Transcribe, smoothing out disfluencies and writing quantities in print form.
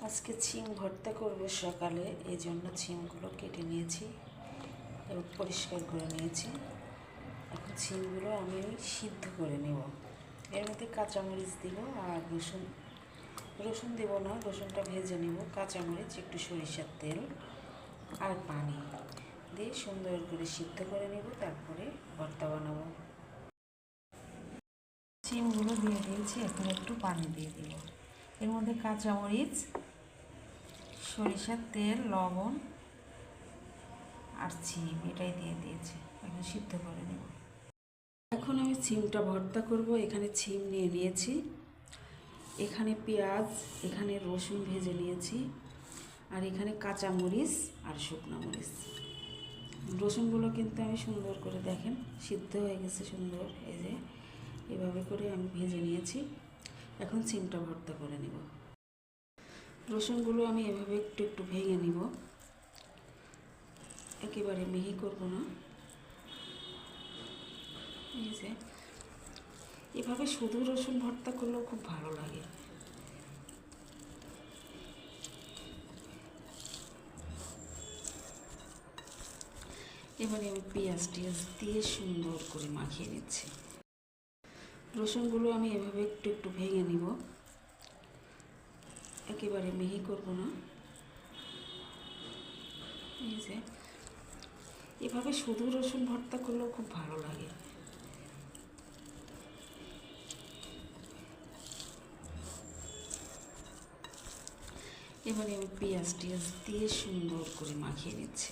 আজকে ছিম ভর্তা করব সকালে, এই জন্য ছিমগুলো কেটে নিয়েছি এবং পরিষ্কার করে নিয়েছি। এখন ছিমগুলো আমি সিদ্ধ করে নেব। এর মধ্যে কাঁচামরিচ দিব আর রসুন দেব না, রসুনটা ভেজে নেব। কাঁচামরিচ, একটু সরিষার তেল আর পানি দিয়ে সুন্দর করে সিদ্ধ করে নেব, তারপরে ভর্তা বানাবো। ছিমগুলো দিয়ে দিয়েছি, এখন একটু পানি দিয়ে দেব। এর মধ্যে কাঁচামরিচ, সরিষার তেল, লবণ আর ছিম এটাই দিয়ে দিয়েছি, এখন সিদ্ধ করে নেব। এখন আমি ছিমটা ভর্তা করব। এখানে ছিম নিয়ে নিয়েছি, এখানে পেঁয়াজ, এখানে রসুন ভেজে নিয়েছি, আর এখানে কাঁচামরিচ আর শুকনো মরিচ। রসুনগুলো কিন্তু আমি সুন্দর করে দেখেন সিদ্ধ হয়ে গেছে সুন্দর, এই যে এভাবে করে আমি ভেজে নিয়েছি। এখন ছিমটা ভর্তা করে নেব। রসুনগুলো আমি এভাবে একটু একটু ভেঙে নিব, একেবারে মিহি করব না। এই যে এভাবে শুধু রসুন ভর্তা করলেও খুব ভালো লাগে। এবারে আমি পেঁয়াজ টিয়াজ দিয়ে সুন্দর করে মাখিয়ে নিচ্ছি। রসুনগুলো আমি এভাবে একটু একটু ভেঙে নিব, একেবারে মিহি করব না। এই যে এভাবে শুধু রসুন ভর্তা করলেও খুব ভালো লাগে। এবারে আমি পেঁয়াজ টিয়াজ দিয়ে সুন্দর করে মাখিয়ে নিচ্ছি।